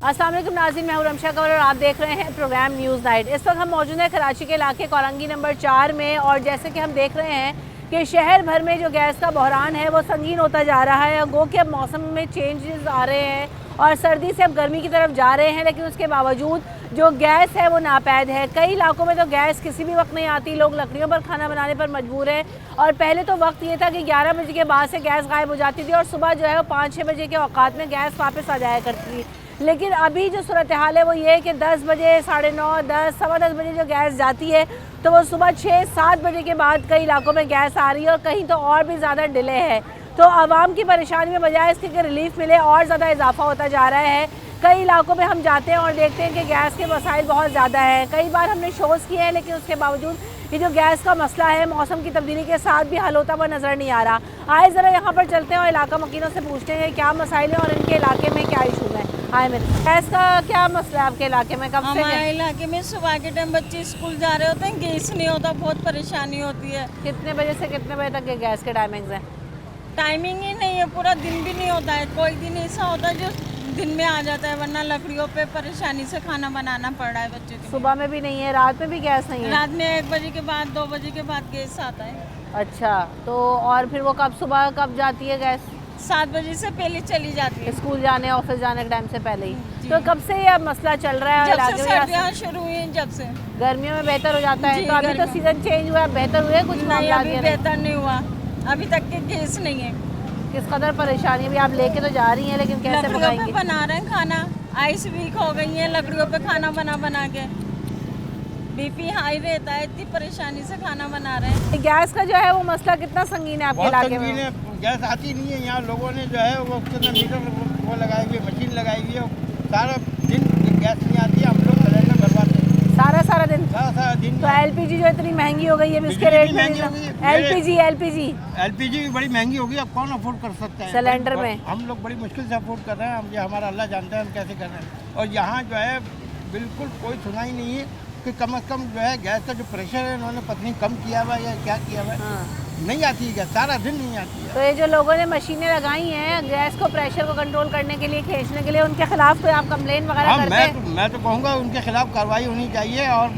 अस्सलाम वालेकुम नाज़रीन, मैं हूं रमशा कंवर और आप देख रहे हैं प्रोग्राम न्यूज़ नाइट। इस वक्त हम मौजूद हैं कराची के इलाके कोरंगी नंबर 4 में और जैसे कि हम देख रहे हैं कि शहर भर में जो गैस का बहरान है वो संगीन होता जा रहा है। गो कि अब मौसम में चेंजेस आ रहे हैं और सर्दी से अब गर्मी की तरफ जा रहे हैं, लेकिन उसके बावजूद जो गैस है वो नापैद है। कई इलाकों में तो गैस किसी भी वक्त नहीं आती, लोग लकड़ियों पर खाना बनाने पर मजबूर हैं। और पहले तो वक्त ये था कि 11 बजे के बाद से गैस गायब हो जाती थी और सुबह जो है वो 5-6 बजे के औकात में गैस वापस आ जाया करती थी। लेकिन अभी जो सूरत हाल है वो ये है कि 10 बजे, 9:30, 10, 10:15 बजे जो गैस जाती है तो वो सुबह 6-7 बजे के बाद कई इलाकों में गैस आ रही है और कहीं तो और भी ज़्यादा डिले है। तो आवाम की परेशानी में बजाय इसके कि रिलीफ मिले और ज़्यादा इजाफा होता जा रहा है। कई इलाकों में हम जाते हैं और देखते हैं कि गैस के मसाइल बहुत ज़्यादा हैं। कई बार हमने शोज़ किए हैं, लेकिन उसके बावजूद ये जो गैस का मसला है मौसम की तब्दीली के साथ भी हल होता हुआ नज़र नहीं आ रहा। आए ज़रा यहाँ पर चलते हैं और इलाका मकीनों से पूछते हैं क्या मसाइल हैं और इनके इलाके में क्या इशूज़ हैं। आए मेरे गैस का क्या मसला है आपके इलाके में? कब से? हमारे इलाके में सुबह के टाइम बच्चे स्कूल जा रहे होते हैं, गैस नहीं होता, बहुत परेशानी होती है। कितने बजे से कितने बजे तक के गैस के टाइमिंग्स हैं? टाइमिंग ही नहीं है, पूरा दिन भी नहीं होता है। कोई दिन ऐसा होता है जो दिन में आ जाता है, वरना लकड़ियों पे परेशानी से खाना बनाना पड़ रहा है बच्चों को। सुबह में भी नहीं है, रात में भी गैस नहीं है? रात में 1 बजे के बाद, 2 बजे के बाद गैस आता है। अच्छा, तो और फिर वो कब सुबह कब जाती है गैस? 7 बजे से पहले चली जाती है, स्कूल जाने ऑफिस जाने के टाइम से पहले ही। जी। तो कब से ये मसला चल रहा है? जब से इलाके में सर्दियाँ शुरू हुई हैं, जब से। गर्मियों में बेहतर हो जाता है, जी, तो अभी तो गर्मियों। सीजन चेंज हुआ है, बेहतर हुए कुछ नहीं, मामला? अभी बेहतर नहीं हुआ, अभी तक के गैस नहीं है। किस कदर परेशानी? अभी आप लेके तो जा रही हैं, लेकिन कैसे लकड़ियों पे पकाएंगे? बना रहे हैं खाना, आइस वीक हो गई है लकड़ियों पे खाना बना बना के। बीपी हाई रहता है, इतनी परेशानी से खाना बना रहे हैं। गैस का जो है वो मसला कितना संगीन है आपके बहुत इलाके संगीन में? है। गैस आती नहीं है यहाँ। लोगों ने जो है वो उसके अंदर मीटर वो लगाई हुई है, मशीन लगाई हुई है। सारा दिन गैस नहीं आती है, हम लोग सिलेंडर भरवाते हैं सारा दिन? सारा दिन। तो एलपीजी जो इतनी महंगी हो गई है, इसके बिजली रेट भी में महंगी हो गई है। एलपीजी एलपीजी भी बड़ी महंगी होगी, अब कौन अफोर्ड कर सकता है सिलेंडर में? हम लोग बड़ी मुश्किल से अफोर्ड कर रहे हैं। हम ये हमारा अल्लाह जानता है हम कैसे कर रहे हैं। और यहाँ जो है बिल्कुल कोई सुनाई नहीं है कि कम से कम जो है गैस का जो प्रेशर है इन्होंने पत्नी कम किया हुआ है या क्या किया हुआ है। हाँ। नहीं आती है गैस, सारा दिन नहीं आती है। तो ये जो लोगों ने मशीनें लगाई हैं गैस को प्रेशर को कंट्रोल करने के लिए, खींचने के लिए, उनके खिलाफ कोई आप कंप्लेन वगैरह हाँ, करते हैं? मैं तो कहूँगा उनके खिलाफ कार्रवाई होनी चाहिए और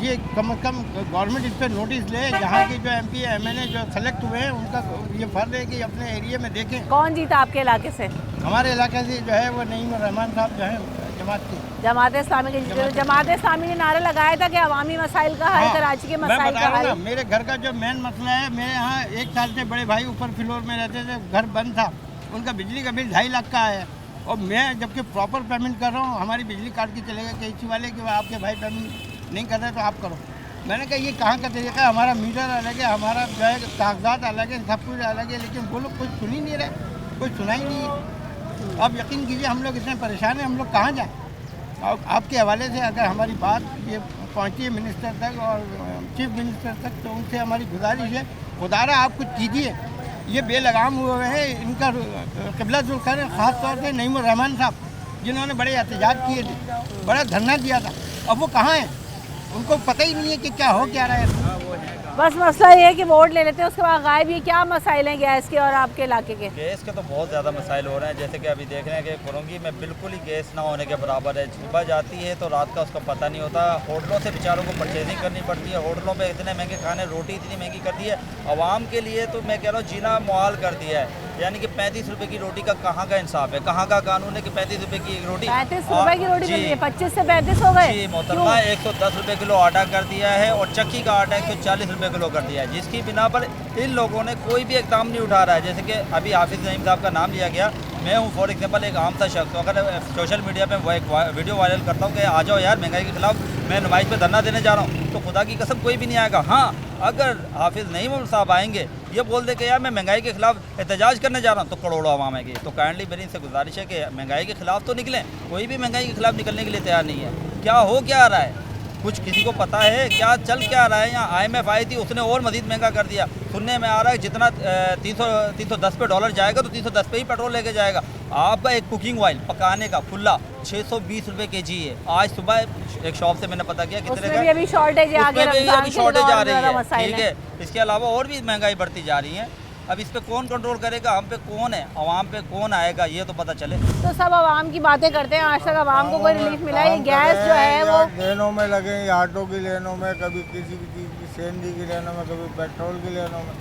ये कम से कम गवर्नमेंट इस पर नोटिस ले। यहाँ के जो MP MNA जो सेलेक्ट हुए हैं उनका ये फर्ज है कि अपने एरिया में देखें। कौन जीता आपके इलाके से? हमारे इलाके से जो है वो नईम रहमान साहब जो है जमात के जमात इस्लामी के। जमात इस्लामी ने नारा लगाया था कि अवामी मसाइल का हल, हाँ, कराची के मैं मसाइल बता का रहा हूँ हल। ना, मेरे घर का जो मेन मसला है, मेरे यहाँ 1 साल से बड़े भाई ऊपर फ्लोर में रहते थे, घर बंद था, उनका बिजली का बिल 2.5 लाख का है और मैं जबकि प्रॉपर पेमेंट कर रहा हूँ, हमारी बिजली काट के चले गए KC वाले कि आपके भाई पेमेंट नहीं कर रहे तो आप करो। मैंने कहा ये कहाँ का तरीका है? हमारा मीटर अलग है, हमारा जो है कागजात अलग है, सब कुछ अलग है, लेकिन वो लोग कुछ सुन ही नहीं रहे, कुछ सुना ही नहीं है। अब यकीन कीजिए हम लोग इतने परेशान हैं, हम लोग कहाँ जाएँ? आपके हवाले से अगर हमारी बात ये पहुंची है मिनिस्टर तक और चीफ मिनिस्टर तक, तो उनसे हमारी गुजारिश है खुदारा आप कुछ कीजिए। ये बेलगाम हुए हैं, इनका क़िबला ज़ुल करें, ख़ास तौर से नईम रहमान साहब जिन्होंने बड़े एहतजाज किए थे, बड़ा धरना दिया था। अब वो कहाँ हैं? उनको पता ही नहीं है कि क्या हो क्या रहा है। बस मसला ये है कि वोट ले लेते हैं, उसके बाद गायब। ये क्या मसाइल हैं गैस के और आपके इलाके के? गैस के तो बहुत ज़्यादा मसाइल हो रहे हैं। जैसे कि अभी देख रहे हैं कि कोरंगी में बिल्कुल ही गैस ना होने के बराबर है। सुबह जाती है तो रात का उसका पता नहीं होता। होटलों से बेचारों को परचेजिंग करनी पड़ती है। होटलों पे इतने महंगे खाने, रोटी इतनी महंगी कर दी है आवाम के लिए, तो मैं कह रहा हूँ जीना मुहाल कर दिया है। यानी कि 35 रुपये की रोटी का कहाँ का इंसाफ है, कहाँ का कानून है कि 35 रुपये की एक रोटी? 35 रुपए की रोटी जी। मिलती है, 25 से 35 हो गए? जी मोहतरमा, 110 रुपये किलो आटा कर दिया है और चक्की का आटा 140 रुपये किलो कर दिया है, जिसकी बिना पर इन लोगों ने कोई भी इक़दाम नहीं उठा रहा है। जैसे कि अभी हाफिज़ नईम साहब का नाम लिया गया, मैं हूँ फॉर एग्जांपल एक आम सा शख्स, अगर सोशल मीडिया पे वो एक वीडियो वायरल करता हूँ कि आ जाओ यार महंगाई के खिलाफ मैं नुमाइश पे धरना देने जा रहा हूँ, तो खुदा की कसम कोई भी नहीं आएगा। हाँ, अगर हाफिज़ नईम साहब आएंगे, ये बोल दे कि यार मैं महंगाई के खिलाफ एहतजाज करने जा रहा हूँ, तो करोड़ों आवाम आएगी। तो काइंडली मेरी इनसे गुजारिश है कि महंगाई के खिलाफ तो निकलें। कोई भी महंगाई के खिलाफ निकलने के लिए तैयार नहीं है। क्या हो क्या रहा है, कुछ किसी को पता है क्या चल क्या रहा है? यहाँ IMF आई थी, उसने और मज़ीद महंगा कर दिया। सुनने में आ रहा है जितना 310 पे डॉलर जाएगा तो 310 पे ही पेट्रोल लेके जाएगा। आपका एक कुकिंग ऑयल पकाने का खुला 620 रुपये kg है। आज सुबह एक शॉप से मैंने पता किया कितने उसमें भी अभी शॉर्टेज है, आगे रमजान की शॉर्टेज आ रही है। मसाइल ठीक है, इसके अलावा और भी महंगाई बढ़ती जा रही है। अब इस पे कौन कंट्रोल करेगा, हम पे कौन है, आवाम पे कौन आएगा, ये तो पता चले। तो सब आवाम की बातें करते हैं, आज तक आवाम को कोई रिलीफ मिला है? ये गैस जो है वो लेनों में लगे, या ऑटो की लेनों में, कभी किसी भी चीज़ की सीएनजी की लेनों में, कभी पेट्रोल की लेनों में,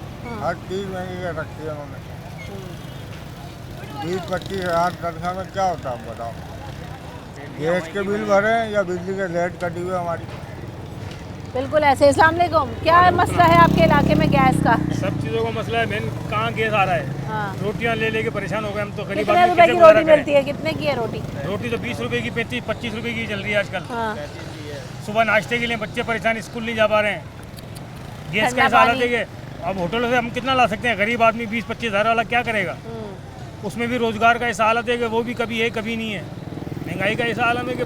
हर चीज़ महंगी कर रखी है उन्होंने। 20-25 हज़ार तनख्वाह में क्या होता है आप बताओ? गैस के बिल भरे या बिजली के रेट कटी हुई हमारी। बिल्कुल ऐसे। अस्सलाम वालेकुम, क्या मसला है आपके इलाके में गैस का? सब चीज़ों का मसला है। मेन कहाँ गैस आ रहा है। हाँ। रोटियां ले लेके परेशान हो गए हम तो। गरीब कितने आदमी रुपए कैसे की गुजारा रोटी करें? मिलती है? कितने की है रोटी? रोटी तो 20 रुपए की, 35-25 रुपए की चल रही है आजकल। हाँ। सुबह नाश्ते के लिए बच्चे परेशान, स्कूल नहीं जा पा रहे हैं। गैस ठंडा का ऐसा हालत पानी। है कि अब होटलों से हम कितना ला सकते हैं? गरीब आदमी 20-25 हज़ार वाला क्या करेगा? उसमें भी रोजगार का ऐसा हालत है कि वो भी कभी है कभी नहीं है। महंगाई का ऐसा हालत है कि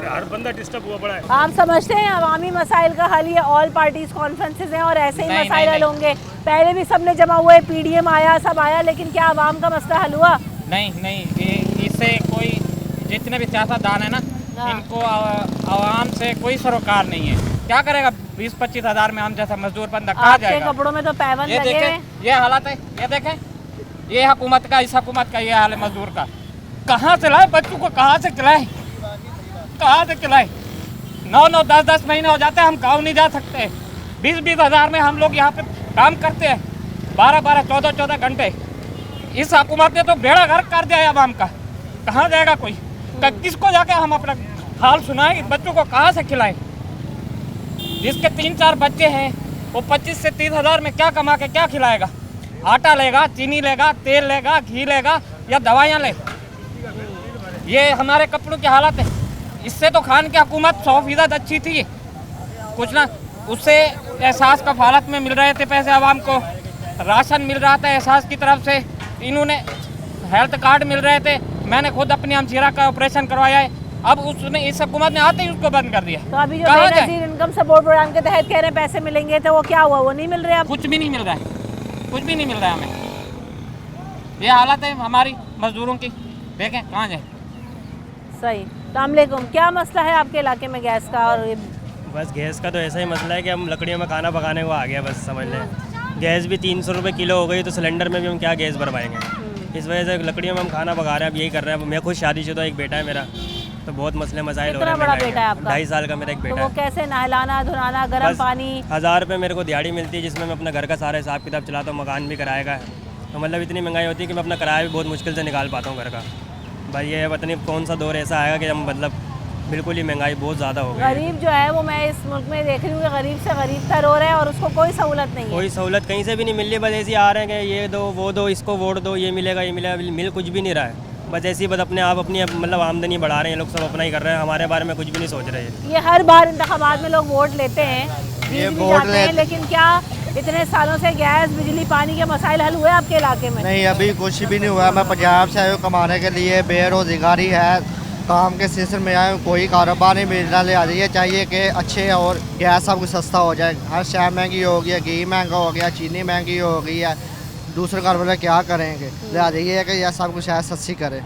हर बंदा डिस्टर्ब हुआ पड़ा है। आप समझते हैं अवामी मसाइल का हल ये ऑल पार्टीज कॉन्फ्रेंसेज हैं और ऐसे ही मसाइल हल होंगे? पहले भी सबने जमा हुए, पीडीएम आया, सब आया, लेकिन क्या आवाम का मसला हल हुआ? नहीं, इससे कोई जितने भी सियासतदान है ना, इनको आवाम से कोई सरोकार नहीं है। क्या करेगा 20-25 हज़ार में हम जैसा मजदूर बंदा कहाँ आपके जाएगा? कपड़ों में तो पैवन ये लगे देखें, हैं। ये हालत है, ये देखें, ये हुकूमत का, इस हुकूमत का ये हाल है मजदूर का। कहाँ से लाए बच्चों को, कहाँ से खिलाए, कहाँ से खिलाए? 9-9, 10-10 महीने हो जाते हैं, हम गाँव नहीं जा सकते। 20-20 हज़ार में हम लोग यहाँ पे काम करते हैं, 12-12, 14-14 घंटे। इस हुकूमत ने तो बेड़ा गर्क कर दिया है आवाम का। कहाँ जाएगा कोई? किसको जाके हम अपना हाल सुनाएं? बच्चों को कहाँ से खिलाएं? जिसके 3-4 बच्चे हैं वो 25 से 30 हज़ार में क्या कमा के क्या खिलाएगा? आटा लेगा, चीनी लेगा, तेल लेगा, घी लेगा या दवाइयाँ ले? ये हमारे कपड़ों की हालत है। इससे तो खान की हुकूमत 100% अच्छी थी, कुछ ना उससे एहसास कफालत में मिल रहे थे पैसे आवाम को, राशन मिल रहा था एहसास की तरफ से, इन्होंने हेल्थ कार्ड मिल रहे थे। मैंने खुद अपनी हमशीरा का ऑपरेशन करवाया है। अब उसने, इस हुकूमत ने आते ही उसको बंद कर दिया। तो अभी जो कहाँ जाए? बेनज़ीर इनकम सपोर्ट प्रोग्राम के तहत कह रहे हैं पैसे मिलेंगे, तो वो क्या हुआ? वो नहीं मिल रहे अब? कुछ भी नहीं मिल रहा है, कुछ भी नहीं मिल रहा है हमें। ये हालत है हमारी मजदूरों की, देखें कहाँ जाए। सही। अस्सलामुअलैकुम, क्या मसला है आपके इलाके में गैस का? और ये बस गैस का तो ऐसा ही मसला है कि हम लकड़ियों में खाना पकाने को आ गया, बस समझ लें। गैस भी 300 रुपये किलो हो गई, तो सिलेंडर में भी हम क्या गैस भरवाएंगे? इस वजह से लकड़ियों में हम खाना पका रहे हैं, अब यही कर रहे हैं। मैं खुद शादीशुदा, एक बेटा है मेरा, तो बहुत मसले मसाइल हो रहे हैं। कितना बड़ा बेटा है आपका? 2.5 साल का मेरा एक तो बेटा वो है। कैसे नहलाना धुलाना, गर्म पानी? 1000 रुपये मेरे को दिहाड़ी मिलती है, जिसमें मैं अपना घर का सारा हिसाब किताब चलाता हूँ, मकान भी किराए का है। तो मतलब इतनी महंगाई होती है कि मैं अपना किराया भी बहुत मुश्किल से निकाल पाता हूँ घर का। भाई ये पता नहीं कौन सा दौर ऐसा आएगा कि हम मतलब बिल्कुल ही महंगाई बहुत ज़्यादा हो गई है। गरीब जो है वो, मैं इस मुल्क में देख रही हूँ कि गरीब से गरीब तर हो रहा है और उसको कोई सहूलत नहीं है। कोई सहूलत कहीं से भी नहीं मिल रही, बस ऐसे ही आ रहे हैं कि ये दो वो दो, इसको वोट दो, ये मिलेगा ये मिलेगा, मिल कुछ भी नहीं रहा है। बस ऐसे ही बस अपने आप अपनी मतलब आमदनी बढ़ा रहे हैं लोग, सब अपना ही कर रहे हैं, हमारे बारे में कुछ भी नहीं सोच रहे हैं। ये हर बार इंतखाबात में लोग वोट लेते हैं, जीत भी जाते हैं, लेकिन क्या इतने सालों से गैस बिजली पानी के मसाइल हल हुए आपके इलाके में? नहीं, अभी कुछ भी नहीं हुआ। मैं पंजाब से आया हूँ कमाने के लिए, बेरोजगारी है, काम के सिलसिले में आया हूँ, कोई कारोबार नहीं मिल रहा। लिहाजा ये चाहिए कि अच्छे और गैस सब कुछ सस्ता हो जाए। हर शय महंगी हो गई है, घी महंगा हो गया, चीनी महंगी हो गई है, दूसरे कारोबार क्या करेंगे? लिहाजा ये है कि यह सब कुछ है सस्ती करे।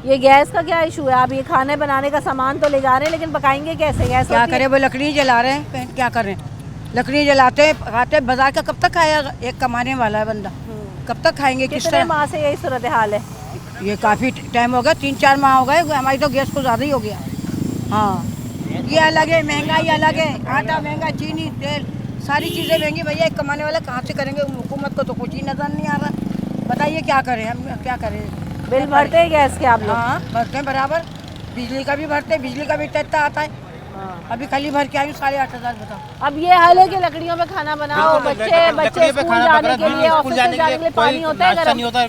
ये गैस का क्या इशू है? आप ये खाने बनाने का सामान तो ले जा रहे हैं, लेकिन पकाएंगे कैसे? गैस क्या होती है? करें, वो लकड़ी जला रहे हैं, क्या कर रहे हैं? लकड़ी जलाते हैं, खाते हैं। बाजार का कब तक खाएगा? एक कमाने वाला है बंदा, कब तक खाएंगे? किस कितने तरह? माह से यही सूरत हाल है? ये काफ़ी टाइम हो गया, 3-4 माह हो गए। हमारी तो गैस को ज़्यादा ही हो गया। हाँ, ये अलग है, महंगाई अलग है, आटा महंगा, चीनी तेल सारी चीज़ें महंगी। भैया एक कमाने वाला कहाँ से करेंगे? हुकूमत को तो कुछ ही नज़र नहीं आ रहा। बताइए क्या करें, हम क्या करें? बिल भरते हैं गैस के आप लोग? हाँ भरते हैं बराबर, बिजली का भी भरते हैं, बिजली का भी इतना आता है। अभी खाली भर के आई 8,500 बताओ। अब ये हाल है कि लकड़ियों में खाना बनाओ, बच्चे स्कूल जाने के लिए, ऑफिस जाने के लिए पानी होता है, नहीं होता है,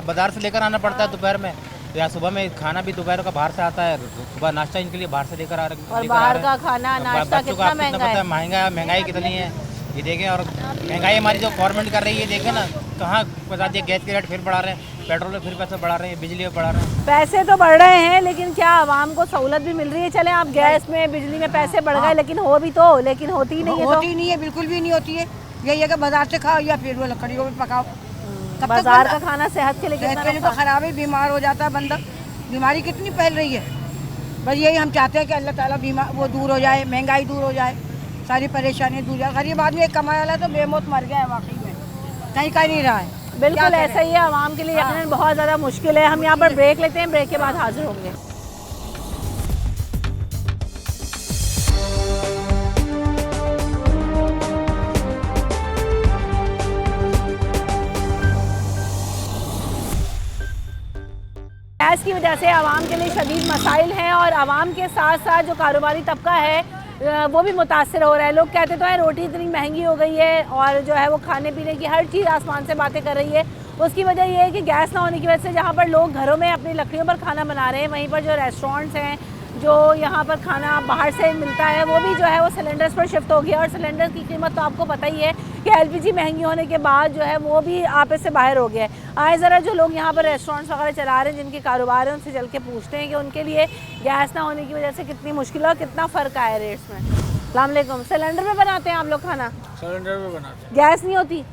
बाजार से लेकर आना पड़ता है दोपहर में, या सुबह में खाना भी दोपहर का बाहर से आता है। सुबह नाश्ता इनके लिए बाहर से लेकर आ रहे हैं। और बाहर का खाना नाश्ता कितना महंगा है? महंगाई कितनी है ये देखें। और महंगाई हमारी जो गवर्नमेंट कर रही है, देखें ना कहाँ बता दिए, गैस के रेट फिर बढ़ा रहे हैं, पेट्रोल में फिर पैसे बढ़ा रहे हैं, बिजली में बढ़ा रहे हैं। पैसे तो बढ़ रहे हैं, लेकिन क्या आवाम को सहूलत भी मिल रही है? चले आप गैस में बिजली में पैसे बढ़ गए, लेकिन हो भी तो, लेकिन होती ही नहीं है। होती नहीं है, बिल्कुल भी नहीं होती है। यही है कि बाजार से खाओ या फिर वो लकड़ियों में पकाओ। बाजार का खाना सेहत के लिए कितना तो खराब है, बीमार हो जाता है बंदा। बीमारी कितनी फैल रही है। बस यही हम चाहते हैं कि अल्लाह ताला बीमार वो दूर हो जाए, महंगाई दूर हो जाए, सारी परेशानी दूर जाए। गरीब आदमी एक कमाने वाला तो बेमौत मर गया है वाकई में, कहीं का नहीं रहा है। बिल्कुल ऐसा ही है, आवाम के लिए यकीनन बहुत ज़्यादा मुश्किल है। हम यहाँ पर ब्रेक लेते हैं, ब्रेक के बाद हाजिर होंगे। गैस की वजह से आवाम के लिए शदीद मसाइल हैं और आवाम के साथ साथ जो कारोबारी तबका है वो भी मुतासर हो रहा है। लोग कहते तो हैं रोटी इतनी महंगी हो गई है और जो है वो खाने पीने की हर चीज़ आसमान से बातें कर रही है। उसकी वजह ये है कि गैस ना होने की वजह से जहाँ पर लोग घरों में अपनी लकड़ियों पर खाना बना रहे हैं, वहीं पर जो रेस्टोरेंट्स हैं, जो यहाँ पर खाना बाहर से मिलता है, वो भी जो है वो सिलेंडर्स पर शिफ्ट हो गया। और सिलेंडर की कीमत तो आपको पता ही है कि एलपीजी महंगी होने के बाद जो है वो भी आपे से बाहर हो गया है। आए ज़रा जो लोग यहाँ पर रेस्टोरेंट्स वगैरह चला रहे हैं, जिनके कारोबार हैं, उनसे चल के पूछते हैं कि उनके लिए गैस ना होने की वजह से कितनी मुश्किल और कितना फ़र्क आया रेट्स में। अस्सलाम वालेकुम। सिलेंडर में बनाते हैं आप लोग खाना? सिलेंडर में बनाते हैं। गैस नहीं होती?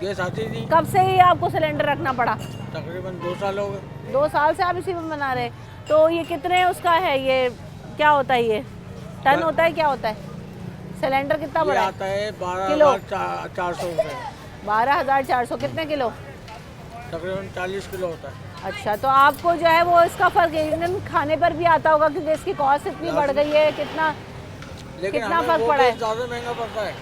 गैस आती नहीं। कब से ही आपको सिलेंडर रखना पड़ा? तकरीबन 2 साल हो गए। 2 साल से आप इसी में बना रहे हैं। तो ये कितने उसका है, ये क्या होता है, ये टन होता है, क्या होता है? सिलेंडर कितना बड़ा आता है? 12,400 रुपये। 12,400 कितने किलो? तकरीबन 40 किलो होता है। अच्छा, तो आपको जो है वो इसका फ़र्क है खाने पर भी आता होगा क्योंकि इसकी कॉस्ट इतनी बढ़ गई है। कितना फ़र्क पड़ा है? ज़्यादा महंगा पड़ता है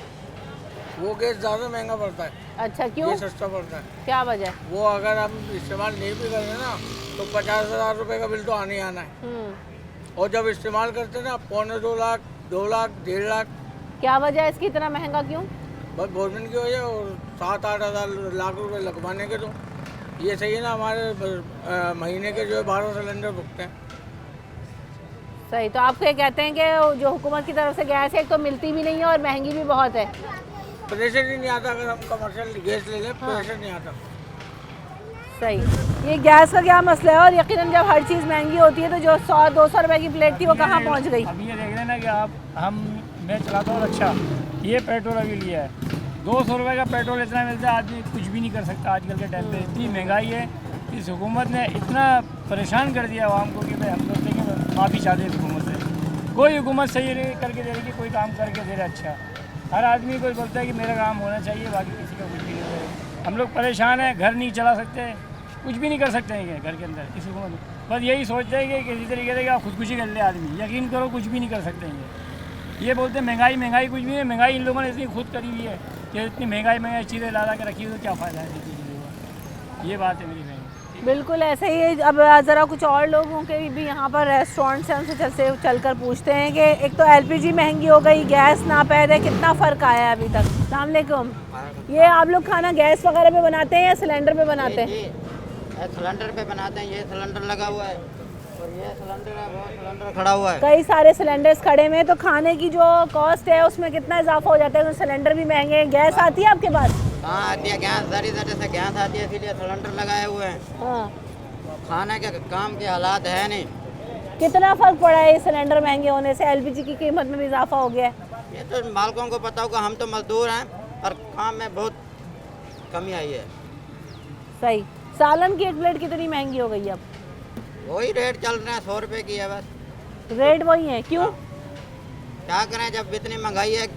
वो गैस, ज़्यादा महंगा पड़ता है। अच्छा, क्यों? ये सस्ता पड़ता है। क्या वजह? वो अगर हम इस्तेमाल नहीं भी करें ना तो 50,000 रुपये का बिल तो आने ही आना है। और जब इस्तेमाल करते ना 1.25 लाख, 2 लाख, 1.5 लाख। क्या वजह है इसकी इतना महंगा क्यों? बस गवर्नमेंट की वजह, और 7-8 हज़ार लाख रुपए लगवाने के। तो ये सही है ना, हमारे महीने के जो है 12 सिलेंडर भुगते हैं। सही। तो आपको ये कहते हैं कि जो हुकूमत की तरफ से गैस है, एक तो मिलती भी नहीं है और महंगी भी बहुत है। प्रेशर ही नहीं आता, अगर हम कमर्शियल गैस ले लें प्रेशर नहीं आता। सही। ये गैस का क्या मसला है? और यकीनन जब हर चीज़ महंगी होती है तो जो 100-200 रुपए की प्लेट थी वो कहाँ पहुँच गई? अब ये देख रहे हैं ना कि मैं चलाता हूँ अच्छा, ये पेट्रोल अभी लिया है 200 रुपये का पेट्रोल इतना मिलता है, आदमी कुछ भी नहीं कर सकता आजकल के टाइम पे। इतनी महंगाई है, इस हुकूमत ने इतना परेशान कर दिया आवाम को कि भाई हम सोचते हैं कि माफ़ी चाहते हैं हुकूमत से। कोई हुकूमत सही करके दे रही कि कोई काम करके दे रहा अच्छा। हर आदमी को बोलता है कि मेरा काम होना चाहिए, बाकी किसी का कुछ भी नहीं है। हम लोग परेशान हैं, घर नहीं चला सकते, कुछ भी नहीं कर सकते हैं घर के अंदर। इस हुकूमत में बस यही सोचते हैं कि किसी तरीके से आप खुदकुशी कर ले आदमी। यकीन करो कुछ भी नहीं कर सकते हैं। ये बोलते हैं महंगाई कुछ भी नहीं। महंगाई इन लोगों ने इतनी खुद करी हुई है कि इतनी महंगाई चीज़ें ला के रखी हुई तो क्या फ़ायदा है। ये बात है मेरी बहन। बिल्कुल ऐसे ही। अब ज़रा कुछ और लोगों के भी यहाँ पर रेस्टोरेंट्स हैं, उनसे चल कर पूछते हैं कि एक तो एलपीजी महंगी हो गई, गैस नापैद है, कितना फ़र्क आया है अभी तक? अस्सलाम वालेकुम। ये आप लोग खाना गैस वगैरह पे बनाते हैं या सिलेंडर पे बनाते हैं? सिलेंडर पे बनाते हैं। ये सिलेंडर लगा हुआ है और ये सिलेंडर है, वो सिलेंडर खड़ा हुआ है। कई सारे सिलेंडर्स खड़े हुए हैं। तो खाने की जो कॉस्ट है उसमें कितना इजाफा हो जाता है? तो सिलेंडर भी महंगे हैं। गैस आती है आपके पास? कहाँ आती है गैस? जरी से गैस आती है, इसीलिए सिलेंडर लगाए हुए हैं। हाँ। खाने के काम के हालात है नहीं। कितना फ़र्क पड़ा है ये सिलेंडर महंगे होने से? एलपीजी की कीमत में भी इजाफा हो गया है। ये तो मालिकों को पता होगा, हम तो मजदूर हैं और काम में बहुत कमी आई है। सही। सालन की एक प्लेट कितनी महंगी हो गई अब? वही रेट चल रहे हैं, 100 रुपये की है बस। रेट वही है? क्यों? क्या करें, जब इतनी महंगाई है,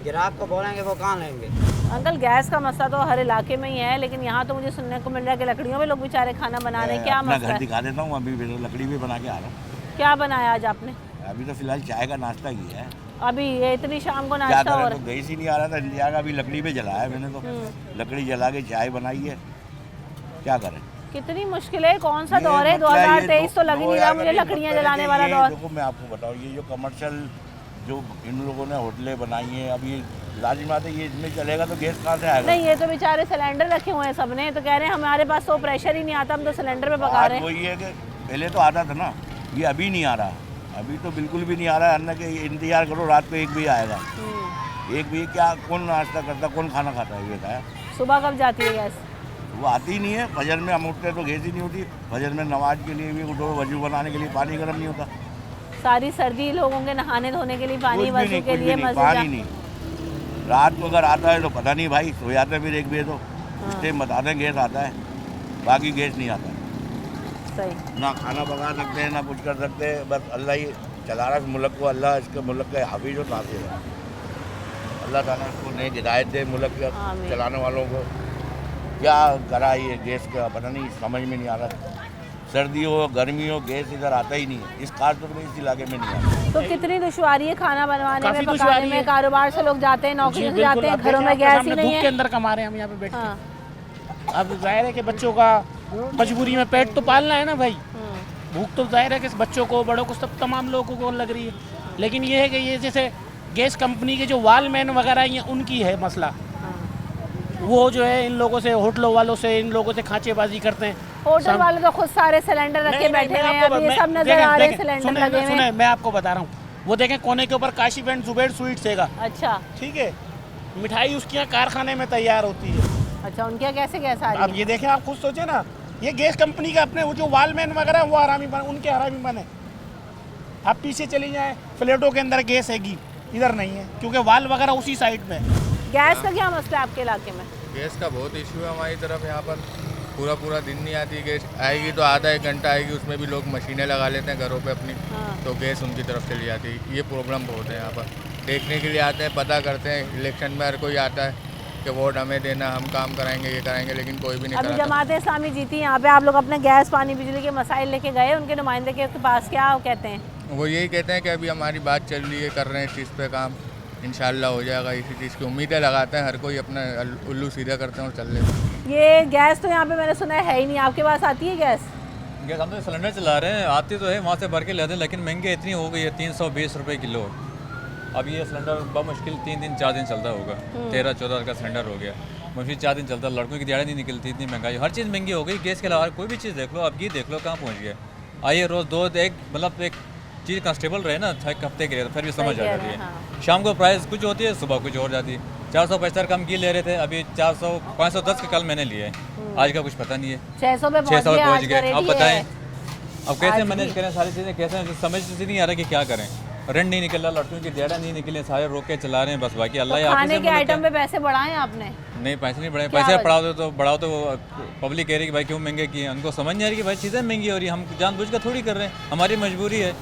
ग्राहक को बोलेंगे वो कहाँ लेंगे। अंकल, गैस का मसला तो हर इलाके में ही है, लेकिन यहाँ तो मुझे सुनने को मिल रहा है कि लकड़ियों में लोग बेचारे खाना बना रहे हैं। क्या मसला है? दिखा देता हूँ, अभी लकड़ी भी बना के आ रहा हूँ। क्या बनाया आज आपने? अभी तो फिलहाल चाय का नाश्ता किया है। अभी ये इतनी शाम को नाश्ता हो रहा है? तो गैस ही नहीं आ रहा था इंडिया का, अभी लकड़ी पे जलाया है मैंने। तो लकड़ी जला के चाय बनाई है, क्या करें। कितनी मुश्किल है। कौन सा दौर है? 2023 तो लग नहीं रहा मुझे लकड़ियाँ जलाने वाला दौर। देखो मैं आपको बताऊँ, ये जो कमर्शियल जो इन लोगों ने होटलें बनाई हैं, अब ये लाजिम बात है, ये इसमें चलेगा तो गैस कहाँ से आएगा? नहीं, ये तो बेचारे सिलेंडर रखे हुए हैं सबने, तो कह रहे हैं हमारे पास तो प्रेशर ही नहीं आता, हम तो सिलेंडर पे पका रहे हैं। वही है कि पहले तो आता था ना, ये अभी नहीं आ रहा। अभी तो बिल्कुल भी नहीं आ रहा है। अन्ना के इंतजार करो, रात को 1 बजे आएगा। 1 बजे क्या कौन नाश्ता करता, कौन खाना खाता है? ये बताया। सुबह कब जाती है गैस? वो आती ही नहीं है। फजर में हम उठते तो गैस ही नहीं होती। फजर में नमाज के लिए भी उठो, वजू बनाने के लिए पानी गर्म नहीं होता। सारी सर्दी लोगों के नहाने धोने के लिए पानी, वजू के लिए पानी नहीं। रात को अगर आता है तो पता नहीं भाई, सो जाते हैं फिर 1 बजे। तो इस टाइम बता दें गैस आता है, बाकी गैस नहीं आता। सही। ना खाना पका सकते हैं, ना कुछ कर सकते हैं। बस अल्लाह ही चला रहा है इस मुल्क को। अल्लाह इसके मुल्क के हाफिज और नासिर है। अल्लाह ताला इसको नई हिदायत दे मुल्क के चलाने वालों को। क्या करा ये गैस का, पता नहीं, समझ में नहीं आ रहा। सर्दी हो गर्मी हो गैस इधर आता ही नहीं है, इस कारतूर में इस इलाके में नहीं आता। तो कितनी दुश्वारी है खाना बनवाने में, काफी पकाने दुश्वारी में? है। कारोबार से लोग जाते हैं, नौकरी जी, से बिल्कुल। जाते हैं, अब घरों देखिए, में आपके गैस ही सामने नहीं धूप के है। अंदर कमा रहे हैं हम यहाँ पे बैठ हाँ। के। अब जाहिर है कि बच्चों का मजबूरी में पेट तो पालना है ना भाई। भूख तो जाहिर है कि बच्चों को, बड़ों को, सब तमाम लोगों को लग रही है। लेकिन ये है कि ये जैसे गैस कंपनी के जो वालमैन वगैरह हैं उनकी है मसला। वो जो है इन लोगों से, होटलों वालों से, इन लोगों से खांचेबाजी करते हैं। होटल वाले तो खुद सारे सिलेंडर रखे बैठे हैं, अब ये सब नजर आ रहे हैं सिलेंडर लगे हुए। सुने, मैं आपको बता रहा हूँ, वो देखें कोने के ऊपर काशी बैंड जुबैर स्वीट्स हैगा। अच्छा, ठीक है, मिठाई उसके यहाँ कारखाने में तैयार होती है। अच्छा, उनके यहाँ कैसे गैस आ रही अब ये देखें, आप खुद सोचे ना, ये गैस कंपनी का अपने वो जो वालमैन वगैरह वो हरामी बने, उनके हरामी बने। आप पीछे चली जाएं, फ्लैटों के अंदर गैस हैगी, इधर नहीं है, क्योंकि वाल वगैरह उसी साइड में। गैस का क्या मसला है आपके इलाके में? गैस का बहुत इशू है हमारी तरफ। यहाँ पर पूरा दिन नहीं आती गैस, आएगी तो आधा एक घंटा आएगी, उसमें भी लोग मशीनें लगा लेते हैं घरों पे अपनी। तो गैस उनकी तरफ चली जाती है। ये प्रॉब्लम बहुत है यहाँ पर। देखने के लिए आते हैं, पता करते हैं, इलेक्शन में हर कोई आता है कि वोट हमें देना, हम काम कराएंगे, ये कराएंगे, लेकिन कोई भी नहीं अभी कराता। जमात इस्लामी जीती, यहाँ पे आप लोग अपने गैस पानी बिजली के मसाइल लेके गए उनके नुमाइंदे के पास, क्या कहते हैं? वो यही कहते हैं कि अभी हमारी बात चल रही है, कर रहे हैं इस चीज़ पे काम, इंशाल्लाह हो जाएगा। इसी चीज़ की उम्मीदें लगाते हैं, हर कोई अपना उल्लू सीधा करते हैं और चल लेते हैं। ये गैस तो यहाँ पे मैंने सुना है ही नहीं, आपके पास आती है गैस? गैस हम तो सिलेंडर चला रहे हैं, आती तो है, वहाँ से भर के लेते हैं, लेकिन महंगी इतनी हो गई है, 320 रुपये किलो। अब ये सिलेंडर बमुश्किल 3 दिन 4 दिन चलता होगा। 13-14 का सिलेंडर हो गया, मुश्किल 4 दिन चलता। लड़कों की दिहाड़ी नहीं निकलती, इतनी महंगाई, हर चीज़ महंगी हो गई। गैस के अलावा कोई भी चीज़ देख लो, अब ये देख लो कहाँ पहुँच गया। आइए रोज़ मतलब एक चीज़ कंस्टेबल रहे ना एक हफ्ते के लिए, तो फिर भी समझ आ जाती है। शाम को प्राइस कुछ होती है, सुबह कुछ और जाती है। 475 कम की ले रहे थे, अभी 400 510 के कल मैंने लिए, आज का कुछ पता नहीं है। 600 पे पहुँच गए। अब बताएं, अब कैसे मैनेज करें सारी चीज़ें, कैसे समझ से नहीं आ रहा कि क्या करें। रेंट नहीं निकल रहा, लड़कियों की दिहाड़ी नहीं निकले, सारे रोक के चला रहे हैं बस। बाकी अल्लाह तो खाने के आइटम पे पैसे बढ़ाए आपने? नहीं, पैसे नहीं बढ़ाए। पैसे बढ़ाओ तो पब्लिक कह रही है कि भाई क्यों महंगे किए, उनको समझ नहीं आ रही कि भाई चीज़ें महंगी हो रही है, हम जानबूझ कर थोड़ी कर रहे हैं, हमारी मजबूरी है।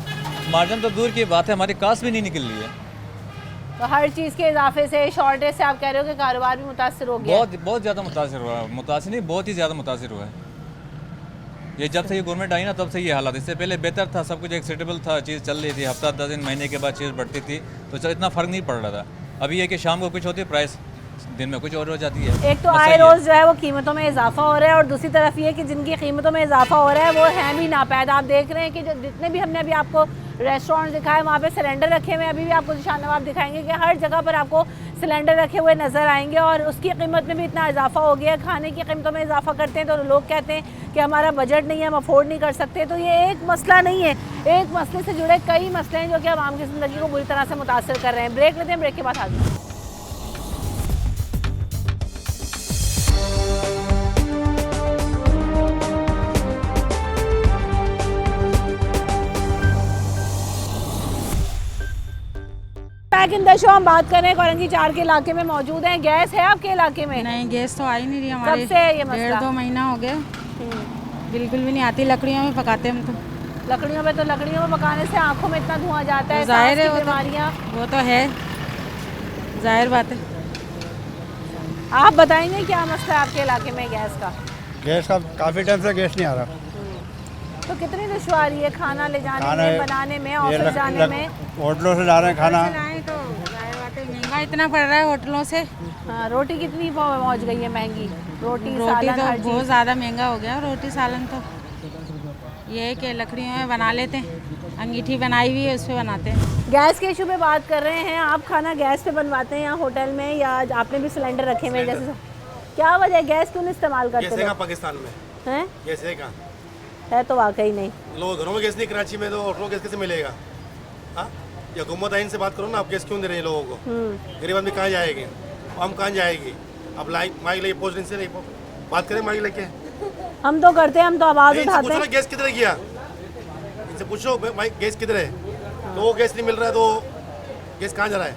मार्जिन तो दूर की बात है, हमारी कास्ट भी नहीं निकल रही है। तो हर चीज़ के इजाफे से, शॉर्टेज से आप कह रहे हो कि कारोबार भी मुतासर हो गया? बहुत ज़्यादा मुतासर हुआ है। मुतासर नहीं, बहुत ही ज़्यादा मुतासर हुआ है। ये जब से ये गवर्नमेंट आई ना तब से ये हालात, इससे पहले बेहतर था, सब कुछ एक सेटेबल था, चीज़ चल रही थी, हफ्ता 10 दिन महीने के बाद चीज़ बढ़ती थी, तो इतना फ़र्क नहीं पड़ रहा था। अभी ये कि शाम को कुछ होती है प्राइस, दिन में कुछ और हो जाती है। एक तो आए रोज़ जो है वो कीमतों में इजाफा हो रहा है, और दूसरी तरफ ये कि जिनकी कीमतों में इजाफा हो रहा है वो हैं भी नापैद। आप देख रहे हैं कि जो जितने भी हमने अभी आपको रेस्टोरेंट दिखाए, वहाँ पे सिलेंडर रखे हुए हैं। अभी भी आपको निशान नवाब दिखाएंगे कि हर जगह पर आपको सिलेंडर रखे हुए नज़र आएंगे, और उसकी कीमत में भी इतना इजाफा हो गया। खाने की कीमतों में इजाफा करते हैं तो लोग कहते हैं कि हमारा बजट नहीं है, हम अफोर्ड नहीं कर सकते। तो ये एक मसला नहीं है, एक मसले से जुड़े कई मसले हैं जो कि आवाम की ज़िंदगी को बुरी तरह से मुतासर कर रहे हैं। ब्रेक लेते हैं, ब्रेक के बाद हाजिर। बैक इन द शो हम बात कर रहे हैं कोरंगी 4 के इलाके में मौजूद हैं। गैस है आपके इलाके में? नहीं, गैस तो आ ही नहीं रही हमारे। कब से है ये मसला? 1.5-2 महीना हो गया, बिल्कुल भी नहीं आती। लकड़ियों में पकाते हम तो। लकड़ियों पे तो लकड़ियों में पकाने से आंखों में इतना धुआं जाता है, जाहिर है, बीमारियाँ। वो तो है, जाहिर बात है। आप बताएंगे क्या मसला है आपके इलाके में गैस का? गैस का काफ़ी टाइम से गैस नहीं आ रहा। तो कितनी दुश्वारी है खाना ले जाने में, बनाने में, ऑफिस जाने में? होटलों से ला रहे हैं खाना, तो जाहिर बात है महंगा इतना पड़ रहा है होटलों से। हाँ, रोटी कितनी पहुँच गई है महंगी? रोटी तो बहुत ज़्यादा महंगा हो गया रोटी सालन। तो ये है कि लकड़ियों में बना लेते हैं, अंगीठी बनाई हुई है उस पर बनाते हैं। गैस के इशू पे बात कर रहे हैं। आप खाना गैस पे बनवाते हैं या होटल में, या आपने भी सिलेंडर रखे हुए हैं? जैसे क्या वजह है, गैस क्यों इस्तेमाल करते हैं? पाकिस्तान में हैं गैस है तो वाकई नहीं। लोग घरों में गैस नहीं, कराची में तो होटलों गैस कैसे मिलेगा? हाँ, या हुकूमत आइन से बात करो ना, आप गैस क्यों दे रहे हैं लोगों को? गरीब आदमी कहाँ जाएंगे, हम कहाँ जाएगी? अब माइक लेके पहुँच से नहीं बात करें, माइक लेके हम तो करते हैं, हम तो आवाज़ उठाते हैं। गैस किधर गया, इनसे पूछो भाई गैस किधर है? तो वो गैस नहीं मिल रहा है तो गैस कहाँ जा रहा है?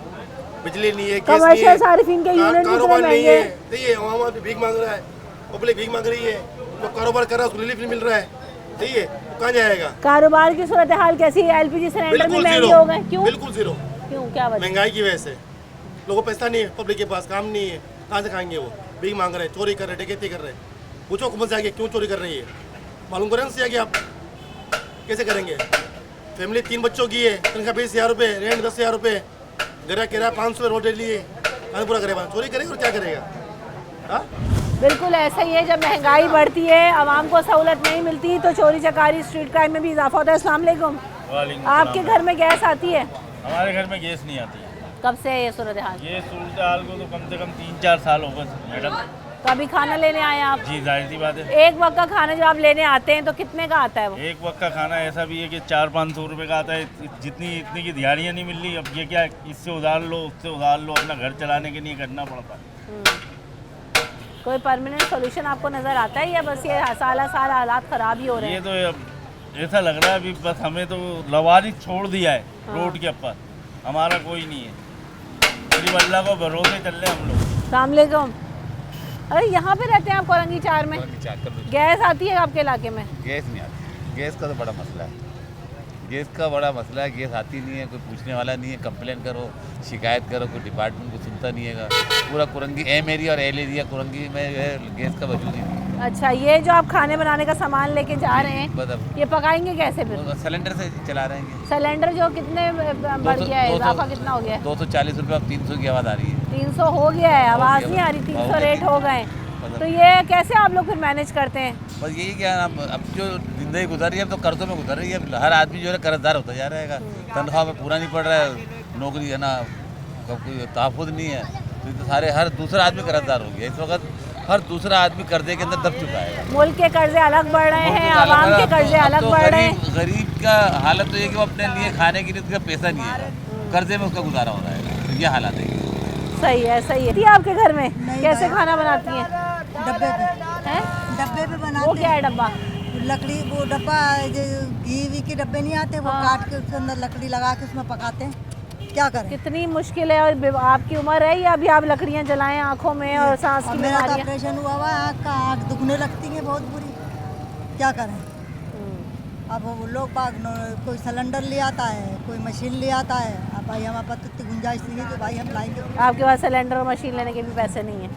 बिजली नहीं है, गैस नहीं है, कारोबार नहीं है, नहीं भीख मांग रहा है, पब्लिक भीख मांग रही है, तो कारोबार कर रहा है उसको रिलीफ नहीं मिल रहा है, ठीक है, तो कहाँ जाएगा? कारोबार की सूरत हाल कैसी है? एलपीजी सिलेंडर भी महंगे हो गए, क्यों? बिल्कुल जीरो। क्यों, क्या वजह? महंगाई की वजह से। लोगों को पैसा नहीं है, पब्लिक के पास काम नहीं है, कहाँ से खाएंगे वो? भीख मांग रहे हैं, चोरी कर रहे हैं, डकैती कर रहे हैं। पूछो हुकूमत से आगे क्यों चोरी कर रही है, मालूम करें से आगे आप कैसे करेंगे? फैमिली 3 बच्चों की है, तनख्वाह 20,000 रुपये, रेंट 10,000 रुपये, घर किराया 500 रोड लिए, कहाँ पूरा करेगा? चोरी करेगा और क्या करेगा? हाँ, बिल्कुल ऐसा ही है। जब महंगाई बढ़ती है, आवाम को सहूलत नहीं मिलती, तो चोरी चकारी, स्ट्रीट क्राइम में भी इजाफा होता है। अस्सलाम वालेकुम। आपके घर में गैस आती है? हमारे घर में गैस नहीं आती है। कब से है ये सूरत हाल? ये सूरत हाल को तो कम से कम 3-4 साल हो गए मैडम। तो अभी खाना लेने आए आप? जी, जाहिर सी बात है। एक वक्त का खाना जो आप लेने आते हैं तो कितने का आता है वो? एक वक्त का खाना ऐसा भी है कि 400-500 रुपये का आता है। इतनी की दिहाड़ियाँ नहीं मिल रही। अब ये क्या, इससे उधार लो, उससे उधार लो, अपना घर चलाने के लिए करना पड़ता है। कोई परमानेंट सोल्यूशन आपको नज़र आता है या बस ये साल हालात ख़राब ही हो रहे हैं? ये तो ऐसा लग रहा है अभी बस हमें तो लवारिस छोड़ दिया है रोड के ऊपर, हमारा कोई नहीं है। सिर्फ अल्लाह को भरोसे चल रहे हम लोग। अस्सलाम वालेकुम। अरे यहाँ पे रहते हैं आप कोरंगी 4 में? गैस आती है आपके इलाके में? गैस नहीं आती। गैस का तो बड़ा मसला है। गैस का बड़ा मसला है। गैस आती नहीं है, कोई पूछने वाला नहीं है। कंप्लेन करो, शिकायत करो, कोई डिपार्टमेंट को सुनता नहीं है। पूरा कुरंगी एम एरिया और एल एरिया कुरंगी में जो है गैस का वजूद ही नहीं है। अच्छा, ये जो आप खाने बनाने का सामान लेके जा रहे हैं, ये पकाएंगे कैसे फिर? सिलेंडर से चला रहे हैं। सिलेंडर जो कितने बढ़ गया है, इजाफा कितना हो गया है? 240 रुपये, अब 300 की आवाज़ आ रही है। 300 हो गया है, आवाज़ नहीं आ रही, 300 रेट हो गए। तो ये कैसे आप लोग फिर मैनेज करते हैं? बस यही क्या, अब जो जिंदगी गुजर रही है, अब तो कर्जों में गुजर रही है। हर आदमी जो है कर्जदार होता जा रहेगा। तनख्वाह में पूरा नहीं पड़ रहा है, नौकरी है ना, कोई तहफ़्फ़ुज़ नहीं है, तो सारे हर दूसरा आदमी कर्जदार हो गया। इस वक्त हर दूसरा आदमी कर्जे के अंदर दब चुका है। मुल्क के कर्जे अलग बढ़ रहे हैं, आवाम के कर्जे अलग बढ़ रहे हैं। गरीब का हालत तो ये कि वो अपने लिए खाने के लिए उसका पैसा नहीं है, कर्जे में उसका गुजारा हो रहा है। तो ये हालत है। सही है, सही है। आपके घर में कैसे खाना बनाती हैं? डब्बे पे हैं? डब्बे पे बनाते। वो क्या है डब्बा? लकड़ी, वो डब्बा घी के डब्बे नहीं आते, वो काट के उसके अंदर लकड़ी लगा के उसमें पकाते हैं। क्या करें? कितनी मुश्किल है। और आपकी उम्र है या अभी आप लकड़ियाँ जलाएं आँखों में और सांस की मेरा बीमारियाँ? ऑपरेशन हुआ हुआ है आँख का, आँख दुखने लगती है बहुत बुरी। क्या करें? अब वो लोग कोई सिलेंडर ले आता है, कोई मशीन ले आता है। अब भाई हमारे पास इतनी गुंजाइश नहीं है कि भाई हम लाएंगे। आपके पास सिलेंडर और मशीन लेने के भी पैसे नहीं हैं।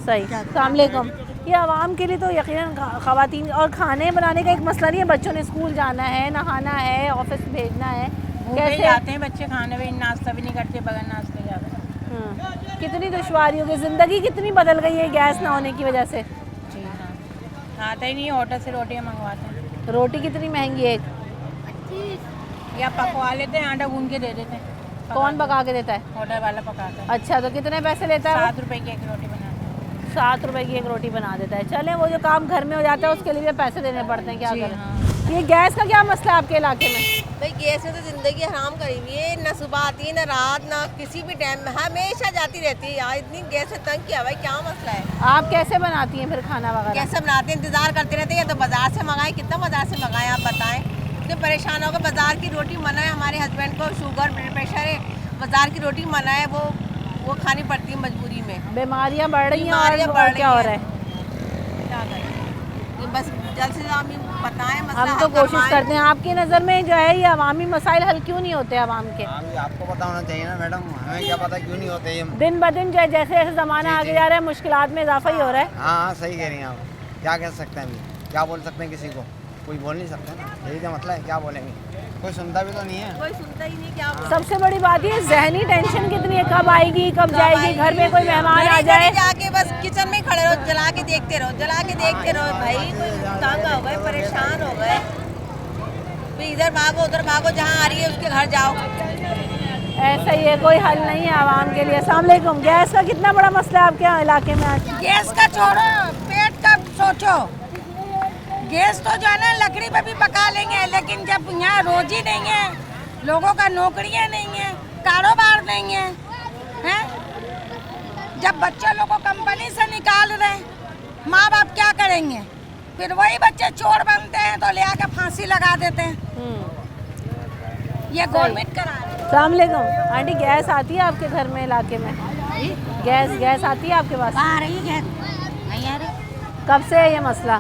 सही। अस्सलाम वालेकुम। ये आवाम के लिए तो यकीनन ख़वातीन और खाने बनाने का एक मसला नहीं है। बच्चों ने स्कूल जाना है, नहाना है, ऑफिस भेजना है, कैसे आते हैं बच्चे? खाने भी नाश्ता भी नहीं करते, बगैर नाश्ते जाते। कितनी दुश्वारी होगी, ज़िंदगी कितनी बदल गई है गैस ना होने की वजह से। जी हाँ, आता ही नहीं, होटल से रोटियाँ मंगवाते हैं। रोटी कितनी महंगी है? या पकवा लेते हैं, आटा गूंद के दे देते हैं। कौन पका के देता है? होटल वाला पकाता है। अच्छा, तो कितने पैसे लेता है? 7 रुपए की एक रोटी बनाते हैं। 7 रुपए की एक रोटी बना देता है। चलें, वो जो काम घर में हो जाता है उसके लिए भी पैसे देने पड़ते हैं। क्या करें? ये गैस का क्या मसला है आपके इलाके में? भाई गैस ने तो ज़िंदगी हराम करी हुई है। ना सुबह आती है, ना रात, ना किसी भी टाइम में, हमेशा जाती रहती है। यार इतनी गैस से तंग किया भाई, क्या मसला है? आप कैसे बनाती हैं फिर खाना वगैरह? कैसे बनाते हैं? इंतज़ार करते रहते हैं, या तो बाज़ार से मंगाएं। कितना बाज़ार से मंगाएं आप बताएं? इतने परेशान होकर बाज़ार की रोटी मना है। हमारे हस्बैंड को शुगर ब्लड प्रेशर है, बाज़ार की रोटी मना है, वो खानी पड़ती है मजबूरी में। बीमारियाँ बढ़ रही हैं और क्या हो रहा है? क्या करें? ये बस जल्द से जल्द बताएं मसला। हम तो कोशिश करते हैं। आपकी नज़र में जो है ये अवामी मसाइल हल क्यों नहीं होते आवाम के? आपको पता होना चाहिए ना मैडम, हमें क्या पता क्यों नहीं होते ये? दिन ब दिन जो जैसे जैसे ज़माना आगे जा रहा है, मुश्किलात में इजाफा ही हो रहा है। हाँ, सही कह रही हैं आप। क्या कह सकते हैं अभी? क्या बोल सकते हैं? किसी को कोई बोल नहीं सकते ना, यही तो मतलब है। क्या बोलेंगे? कोई सुनता भी तो नहीं है। कोई सुनता ही नहीं। क्या सबसे बड़ी बात ये जहनी टेंशन कितनी है, कब आएगी, कब जाएगी, घर में कोई मेहमान आ जाए। जाके बस किचन में खड़े रहो, जला के देखते रहो, जला के देखते रहो। भाई तंग हो गए, परेशान हो गए। इधर भागो उधर भागो, जहाँ आ रही है उसके घर जाओ। ऐसा ही है, कोई हल नहीं है आवाम के लिए। अस्सलाम वालेकुम। गैस का कितना बड़ा मसला है आपके इलाके में आज? गैस का छोड़ो, पेट का सोचो। गैस तो जो है ना लकड़ी पे भी पका लेंगे, लेकिन जब यहाँ रोजी नहीं है, लोगों का नौकरियाँ नहीं है, कारोबार नहीं है, हैं? जब बच्चे लोगों को कंपनी से निकाल रहे हैं, माँ बाप क्या करेंगे? फिर वही बच्चे चोर बनते हैं तो ले आके फांसी लगा देते हैं। ये गवर्नमेंट करा रही है। अस्सलाम वालेकुम। आंटी, गैस आती है आपके घर में, इलाके में? गैस आती है आपके पास? आ रही है गैस, नहीं आ रही। कब से है ये मसला?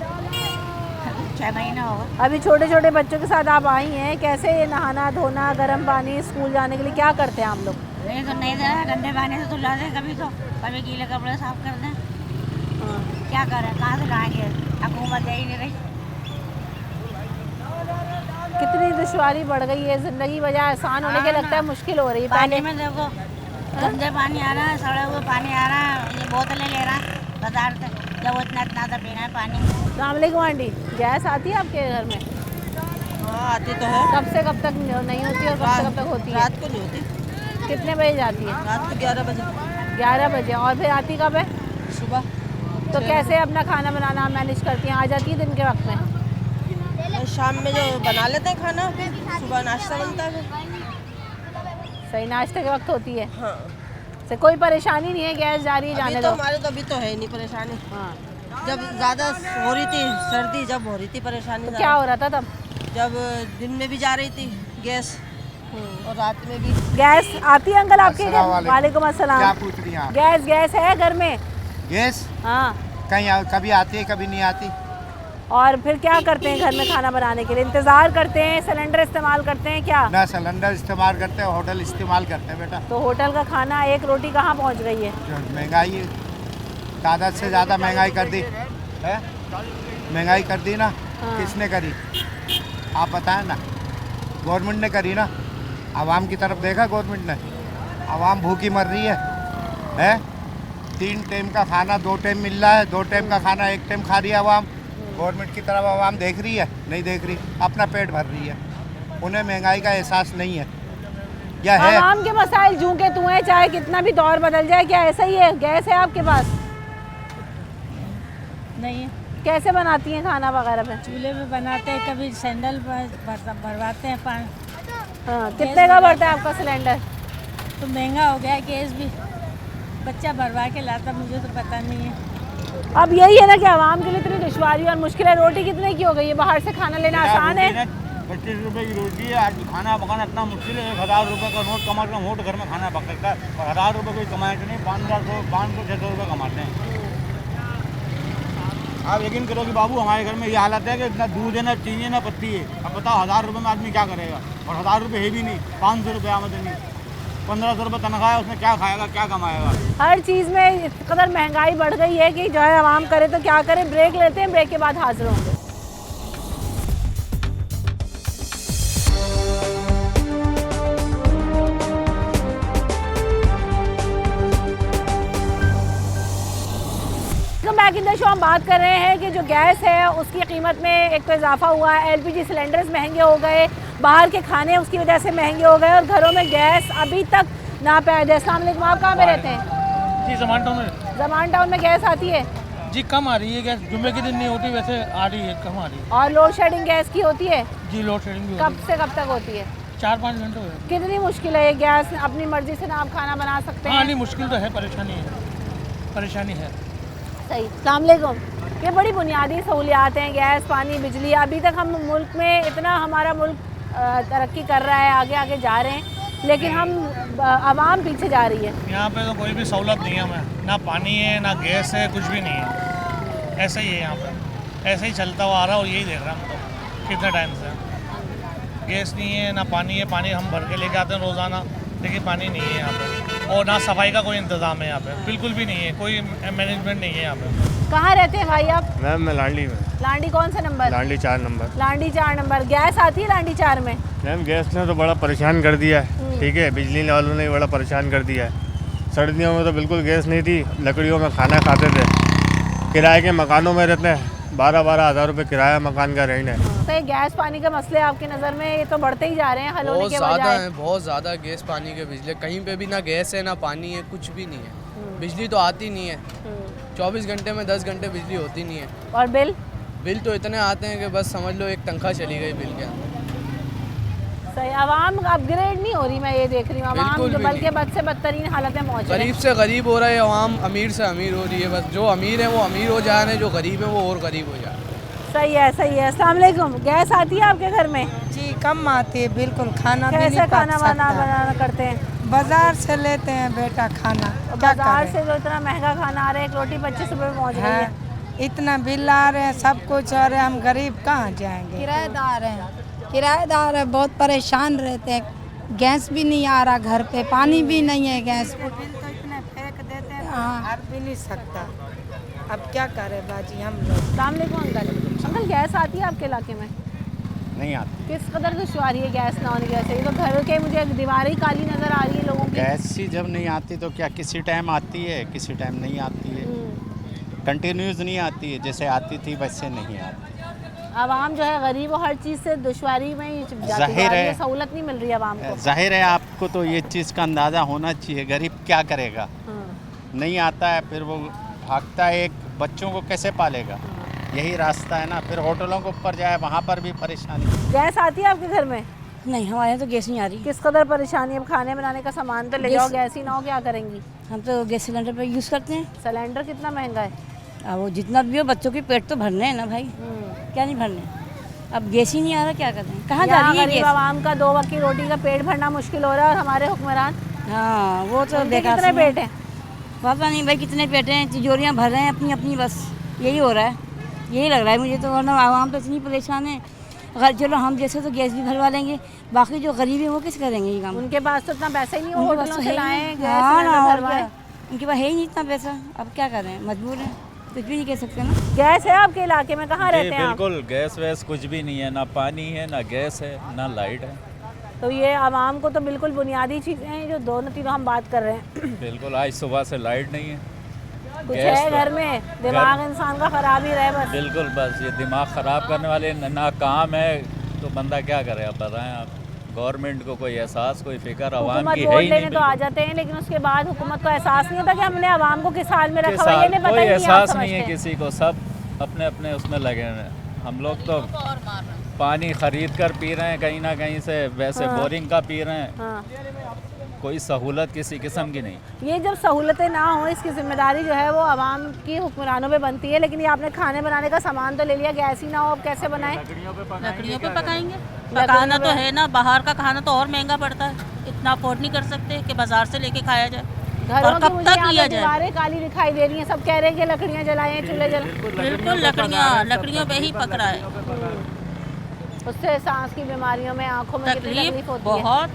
6 महीना होगा। अभी छोटे छोटे बच्चों के साथ आप आई हैं, कैसे ये नहाना धोना, गर्म पानी, स्कूल जाने के लिए क्या करते हैं आप लोग? नहीं तो नहीं देना, गंदे पानी से धुला दें, कभी गीले कपड़े साफ कर दें। क्या करें, कहाँ से लाएंगे, हुकूमत दे ही नहीं रही। कितनी दुश्वारी बढ़ गई है, जिंदगी वजह आसान होने के लगता है मुश्किल हो रही है। पानी में देखो गंदे पानी आ रहा है, सड़े हुए पानी आ रहा है, ये बोतलें ले रहा है बाजार से, जब वो इतना सा पीना है पानी। अस्सलामुअलैकुम आंटी, गैस आती है आपके घर में? हाँ आती तो है। कब से कब तक नहीं होती और कब से कब तक होती है? रात को नहीं होती। कितने बजे जाती है? रात को 11 बजे। 11 बजे। और फिर आती कब है? सुबह। तो कैसे अपना खाना बनाना मैनेज करती हैं? आ जाती है दिन के वक्त में? शाम में जो बना लेते हैं खाना, सुबह नाश्ता बनता है। सही, नाश्ते के वक्त होती है। हाँ। से कोई परेशानी नहीं है, गैस जा रही है, जाने अभी दो। तो हमारे तो अभी तो है नहीं परेशानी। हाँ। जब ज़्यादा हो रही थी सर्दी, जब हो रही थी परेशानी। तो क्या हो रहा था तब? जब दिन में भी जा रही थी गैस और रात में भी। गैस आती है अंकल आपके घर? वालेकुम अस्सलाम। क्या पूछ रही हैं आप? गैस है घर में? गैस? हाँ। कहीं कभी आती है, कभी नहीं आती। और फिर क्या करते हैं घर में खाना बनाने के लिए? इंतज़ार करते हैं, सिलेंडर इस्तेमाल करते हैं क्या? ना सिलेंडर इस्तेमाल करते हैं, होटल इस्तेमाल करते हैं बेटा। तो होटल का खाना, एक रोटी कहाँ पहुँच गई है? महंगाई है, तादाद से ज़्यादा महंगाई कर दी है। महंगाई कर दी ना। हाँ। किसने करी आप बताएं ना? गवर्नमेंट ने करी ना। आवाम की तरफ देखा गवर्नमेंट ने? आवाम भूखी मर रही है? 3 टाइम का खाना 2 टाइम मिल रहा है, 2 टाइम का खाना 1 टाइम खा रही है आवाम। गवर्नमेंट की तरफ आवाम देख रही है? नहीं देख रही, अपना पेट भर रही है। उन्हें महंगाई का एहसास नहीं है। क्या है? आवाम के मसाइल जूं के तू हैं, चाहे कितना भी दौर बदल जाए, क्या ऐसा ही है? गैस है आपके पास? नहीं है। कैसे बनाती हैं खाना वगैरह पे? चूल्हे पे बनाते हैं, कभी सैंडल भरवाते हैं पानी। हाँ, कितने का बढ़ता है आपका सिलेंडर? तो महंगा हो गया है गैस भी, बच्चा भरवा के लाता, मुझे तो पता नहीं है। अब यही है ना कि आवाम के लिए इतनी दुश्वारी और मुश्किल है। रोटी कितने की हो गई है? बाहर से खाना लेना आसान है? 25 रुपए की रोटी है। आज खाना पकाना इतना मुश्किल है। 1000 रुपए का नोट कमा के नोट घर में खाना पक सकता है, और 1000 रुपए कोई कमाए तो नहीं, 500-600 रुपये कमाते हैं। आप यकीन करो कि बाबू हमारे घर में ये हालत है कि इतना दूध है, ना चीनी है, ना पत्ती है। अब बताओ 1000 रुपये में आदमी क्या करेगा? और 1000 रुपये है भी नहीं, 500 रुपये आमदनी, 1500 रुपये तनख्वाह है, उसमें क्या खाएगा, क्या कमाएगा? हर चीज़ में इस कदर महंगाई बढ़ गई है कि जो है आवाम करे तो क्या करे। ब्रेक लेते हैं, ब्रेक के बाद हाजिर होंगे। बैक इन द शो हम बात कर रहे हैं कि जो गैस है उसकी कीमत में एक तो इजाफा हुआ है, एलपीजी सिलेंडर्स महंगे हो गए, बाहर के खाने उसकी वजह से महंगे हो गए, और घरों में गैस अभी तक ना पैद है। अस्सलाम वालेकुम, आप कहाँ पे रहते हैं? जी ज़मान टाउन में। ज़मान टाउन में गैस आती है? जी कम आ रही है गैस, जुम्मे के दिन नहीं होती, वैसे आ रही है, कम आ रही है। और लोड शेडिंग गैस की होती है? जी लोड शेडिंग भी कब से कब तक होती है? 4-5 घंटे हो गए। कितनी मुश्किल है ये गैस? अपनी मर्जी से ना आप खाना बना सकते हैं? हाँ नहीं, मुश्किल तो है, परेशानी है। सही। अस्सलाम वालेकुम। ये बड़ी बुनियादी सहूलियात हैं, गैस, पानी, बिजली। अभी तक हम मुल्क में इतना, हमारा मुल्क तरक्की कर रहा है, आगे आगे जा रहे हैं, लेकिन हम आवाम पीछे जा रही है। यहाँ पे तो कोई भी सहूलत नहीं है हमें, ना पानी है, ना गैस है, कुछ भी नहीं है। ऐसा ही है यहाँ पे, ऐसे ही चलता हुआ आ रहा है, और यही देख रहा हम तो कितने टाइम से। गैस नहीं है, ना पानी है। पानी हम भर के लेके आते हैं रोज़ाना, लेकिन पानी नहीं है यहाँ पे, और ना सफाई का कोई इंतज़ाम है यहाँ पे, बिल्कुल भी नहीं है, कोई मैनेजमेंट नहीं है यहाँ पे। कहाँ रहते हैं भाई आप? मैम मैं लांडी में। लांडी कौन सा नंबर? लांडी 4 नंबर। लांडी 4 नंबर। गैस आती है लांडी 4 में? मैम गैस ने तो बड़ा परेशान कर दिया है, ठीक है, बिजली वालों ने बड़ा परेशान कर दिया है। सर्दियों में तो बिल्कुल गैस नहीं थी, लकड़ियों में खाना खाते थे, किराए के मकानों में रहते हैं, 12-12 हज़ार रुपये किराया मकान का रेंट है। तो ये गैस पानी के मसले आपकी नज़र में ये तो बढ़ते ही जा रहे हैं, हल होने के बजाय? बहुत ज़्यादा गैस पानी के बिजली, कहीं पे भी ना गैस है ना पानी है, कुछ भी नहीं है। बिजली तो आती नहीं है, 24 घंटे में 10 घंटे बिजली होती नहीं है। और बिल तो इतने आते हैं कि बस समझ लो एक तनख्वाह चली गई बिल के अंदर। सही। आवाम अपग्रेड नहीं हो रही, मैं ये देख रही हूँ आवाम जो बल्कि बद से बदतरीन हालत में पहुँच रही है। गरीब से गरीब हो रहा है आवाम, अमीर से अमीर हो रही है। बस जो अमीर है वो अमीर हो जा रहे हैं, जो गरीब है वो और गरीब हो जा रहे हैं। सही है, सही है। अस्सलाम वालेकुम। गैस आती है आपके घर में? जी कम आती है, बिल्कुल। खाना भी कैसे नहीं खाना बनाना करते हैं? बाजार से लेते हैं बेटा खाना। बाजार से जो इतना महंगा खाना आ रहा है, एक रोटी 25 रुपए में पहुँच रही है। इतना बिल आ रहे हैं, सब कुछ आ रहे हैं, हम गरीब कहाँ जाएंगे। किराएदार है, बहुत परेशान रहते हैं। गैस भी नहीं आ रहा घर पे, पानी भी नहीं है गैस पे। बिल तो इतने फेंक देते हैं, भर भी नहीं सकता। अब क्या करें बाजी हम लोग। अस्सलाम वालेकुम अंकल, गैस आती है आपके इलाके में? नहीं आती। किस कदर दुश्वारी है गैस ना होने की वजह से? ये तो घर के मुझे दीवारें काली नज़र आ रही है लोगों की। गैस ही जब नहीं आती तो क्या किसी टाइम आती है, किसी टाइम नहीं आती है, कंटिन्यूस नहीं आती है, जैसे आती थी वैसे नहीं आती। आवाम जो है गरीब, वो हर चीज़ से दुश्वारी में ही जाहिर है, सहूलत नहीं मिल रही है आवाम को। जाहिर है आपको तो ये चीज़ का अंदाज़ा होना चाहिए, गरीब क्या करेगा। नहीं आता है फिर वो भागता है, एक बच्चों को कैसे पालेगा, यही रास्ता है ना। फिर होटलों के ऊपर जाए, वहाँ पर भी परेशानी। गैस आती है आपके घर में? नहीं, हमारे यहाँ तो गैस नहीं आ रही। किस कदर परेशानी? अब खाने बनाने का सामान तो ले जाओ, गैस ही ना हो क्या करेंगी? हम तो गैस सिलेंडर पर यूज़ करते हैं। सिलेंडर कितना महंगा है? वो जितना भी हो, बच्चों के पेट तो भरने हैं ना भाई, क्या नहीं भरने। अब गैस ही नहीं आ रहा, क्या करते हैं, कहाँ जा रही है गैस? आवाम का 2 वक्त की रोटी का पेट भरना मुश्किल हो रहा है और हमारे हुक्मरान, हाँ वो तो बेकार। कितने पेट हैं? पता नहीं भाई कितने पेट हैं, तिजोरियाँ भर रहे हैं अपनी अपनी, बस यही हो रहा है, यही लग रहा है मुझे तो। वरना आवाम तो इतनी परेशान है। अगर चलो हम जैसे तो गैस भी भरवा लेंगे, बाकी जो गरीब है वो किस करेंगे ये काम? उनके पास तो इतना पैसा ही नहीं, वो होटलों से लाएं, गैस भरवाएं, उनके पास है ही नहीं इतना पैसा। अब क्या करें, मजबूर है, कुछ भी नहीं कह सकते ना। गैस है आपके इलाके में? कहाँ रहते हैं आप? बिल्कुल गैस वैस कुछ भी नहीं है, ना पानी है, ना गैस है, ना लाइट है। तो ये आवाम को तो बिल्कुल बुनियादी चीज़ें हैं जो दोनों तीनों हम बात कर रहे हैं। बिल्कुल, आज सुबह से लाइट नहीं है, कुछ है घर में, दिमाग इंसान का खराब ही रहे बस। बिल्कुल, बस ये दिमाग ख़राब करने वाले ना काम है, तो बंदा क्या करे। आप बताएं, आप गवर्नमेंट को कोई एहसास, कोई फिक्र आवाम की है ही नहीं। तो आ जाते हैं, लेकिन उसके बाद हुकूमत को एहसास नहीं होता कि हमने आवाम को किस हाल में रखा हुआ है, कोई एहसास नहीं है किसी को, सब अपने अपने उसमें लगे हैं। हम लोग तो पानी खरीद कर पी रहे हैं कहीं ना कहीं से, वैसे बोरिंग का पी रहे हैं। कोई सहूलत किसी किस्म की नहीं। ये जब सहूलतें ना हो, इसकी जिम्मेदारी जो है वो आवाम की हुक्मरानों पे बनती है। लेकिन ये आपने खाने बनाने का सामान तो ले लिया, गैस ही ना हो, अब कैसे बनाएं? लकड़ियों पे पकाएंगे। पकाना तो है ना, बाहर का खाना तो और महंगा पड़ता है, इतना अफोर्ड नहीं कर सकते कि बाजार से लेके खाया जाए। घरों की मुझे यहाँ दीवारें काली दिखाई दे रही हैं, सब कह रहे हैं कि लकड़ियाँ जलाएं, चूल्हे जलाएं। बिल्कुल, लकड़ियों पे ही पक रहा है। उससे सांस की बीमारियों में, आँखों में तकलीफ होती है, बहुत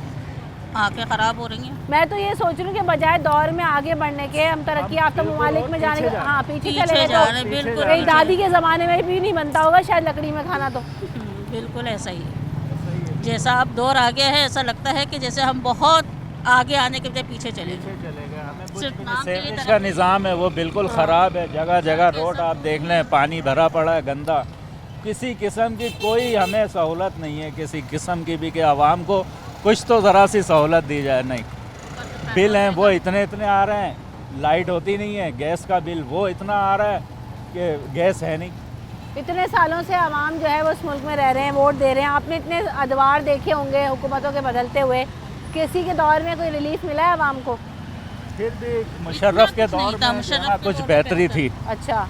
आंखें ख़राब हो रही हैं। मैं तो ये सोच रही हूँ कि बजाय दौर में आगे बढ़ने के, हम तरक्की याफ्ता ममालिक में जाने के, हाँ पीछे चले जा रहे हैं। बिल्कुल, मेरी दादी के ज़माने में भी नहीं बनता होगा शायद लकड़ी में खाना। तो बिल्कुल ऐसा ही है, जैसा अब दौर आ गया है, ऐसा लगता है कि जैसे हम बहुत आगे आने के बजाय पीछे चले गए। इसका निज़ाम है वो बिल्कुल ख़राब है। जगह जगह रोड आप देख लें, पानी भरा पड़ा है गंदा। किसी किस्म की कोई हमें सहूलत नहीं है, किसी किस्म की भी, कि आवाम को कुछ तो ज़रा सी सहूलत दी जाए। नहीं, बिल हैं वो इतने इतने आ रहे हैं, लाइट होती नहीं है, गैस का बिल वो इतना आ रहा है कि गैस है नहीं। इतने सालों से आवाम जो है वो इस मुल्क में रह रहे हैं, वोट दे रहे हैं, आपने इतने अदवार देखे होंगे हुकूमतों के बदलते हुए, किसी के दौर में कोई रिलीफ मिला है आवाम को? फिर भी मुशर्रफ के दौर में कुछ बेहतरी थी। अच्छा,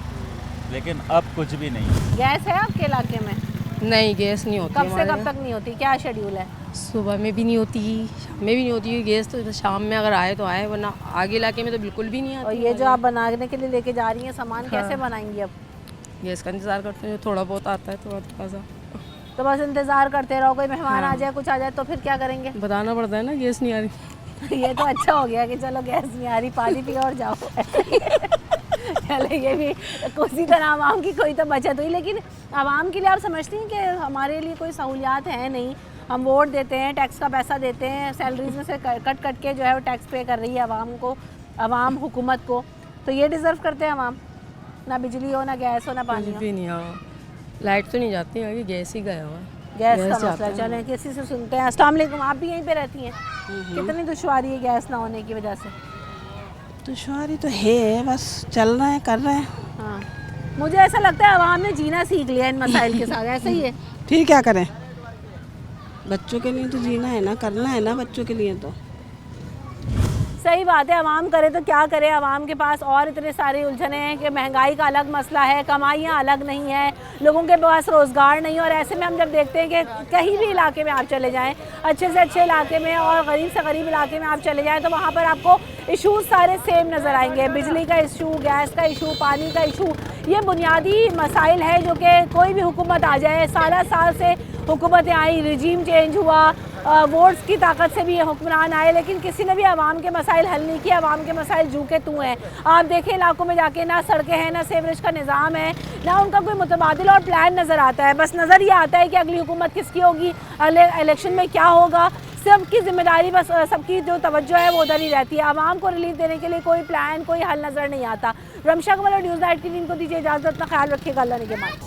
लेकिन अब कुछ भी नहीं। गैस है आपके इलाके में? नहीं, गैस नहीं होती। कब से कब तक नहीं होती? क्या शेड्यूल है? सुबह में भी नहीं होती, शाम में भी नहीं होती गैस, तो शाम में अगर आए तो आए, वरना आगे इलाके में तो बिल्कुल भी नहीं आती। और ये जो आप बनाने के लिए लेके जा रही हैं सामान, कैसे बनाएंगी अब? गैस का इंतज़ार करते हैं, थोड़ा बहुत आता है थोड़ा सा, तो बस इंतज़ार करते रहो, कोई मेहमान आ जाए, कुछ आ जाए तो फिर क्या करेंगे? बताना पड़ता है ना गैस नहीं आ रही। ये तो अच्छा हो गया कि चलो गैस नहीं आ रही, पानी पियो और जाओ। चले, ये भी उसी तरह आवाम की कोई तो बचत हुई। लेकिन आवाम के लिए आप समझती हैं कि हमारे लिए कोई सहूलियात है नहीं? हम वोट देते हैं, टैक्स का पैसा देते हैं, सैलरीज में से कट कट के जो है वो टैक्स पे कर रही है आवाम को, आवाम हुकूमत को। तो ये डिज़र्व करते हैं आवाम? ना बिजली हो, ना गैस हो, ना पानी हो। भी नहीं, हाँ लाइट तो नहीं जाती है, गैस ही गया हुआ। गैस का मसला। चलें किसी से सुनते हैं। अस्सलाम वालेकुम, आप भी यहीं पे रहती हैं? कितनी दुश्वारी है गैस ना होने की वजह से? दुश्वारी तो है, बस चल रहे हैं, कर रहे हैं। हाँ, मुझे ऐसा लगता है आवाम ने जीना सीख लिया इन मसाइल के साथ, ऐसा ही है? फिर क्या करें, बच्चों के लिए तो जीना है ना, करना है ना बच्चों के लिए। तो सही बात है, आवाम करे तो क्या करे। आवाम के पास और इतने सारे उलझने हैं कि महंगाई का अलग मसला है, कमाइयाँ अलग नहीं है, लोगों के पास रोज़गार नहीं है। और ऐसे में हम जब देखते हैं कि कहीं भी इलाके में आप चले जाएं, अच्छे से अच्छे इलाके में और गरीब से गरीब इलाके में आप चले जाएं, तो वहाँ पर आपको इशूज़ सारे सेम नज़र आएंगे। बिजली का इशू, गैस का इशू, पानी का इशू, ये बुनियादी मसाइल है जो कि कोई भी हुकूमत आ जाए, साल से हुकूमतें आई, रिजीम चेंज हुआ, वोट्स की ताकत से भी ये हुक्मरान आए, लेकिन किसी ने भी आवाम के मसाइल हल नहीं किए। आवाम के मसाइल जू के तू हैं। आप देखें इलाकों में जाके, ना सड़कें हैं, ना सीवरेज का निज़ाम है, ना उनका कोई मुतबादिल और प्लान नज़र आता है। बस नज़र ये आता है कि अगली हुकूमत किसकी होगी, अगले इलेक्शन में क्या होगा। सबकी जिम्मेदारी, बस सबकी जो तवज्जो है वो उधर ही रहती है। आवाम को रिलीफ देने के लिए कोई प्लान, कोई हल नज़र नहीं आता। रमशा कमल और न्यूज़ नाइट की टीम को दीजिए इजाज़त। अपना ख्याल रखिएगा। अल्लाह ने के बाद।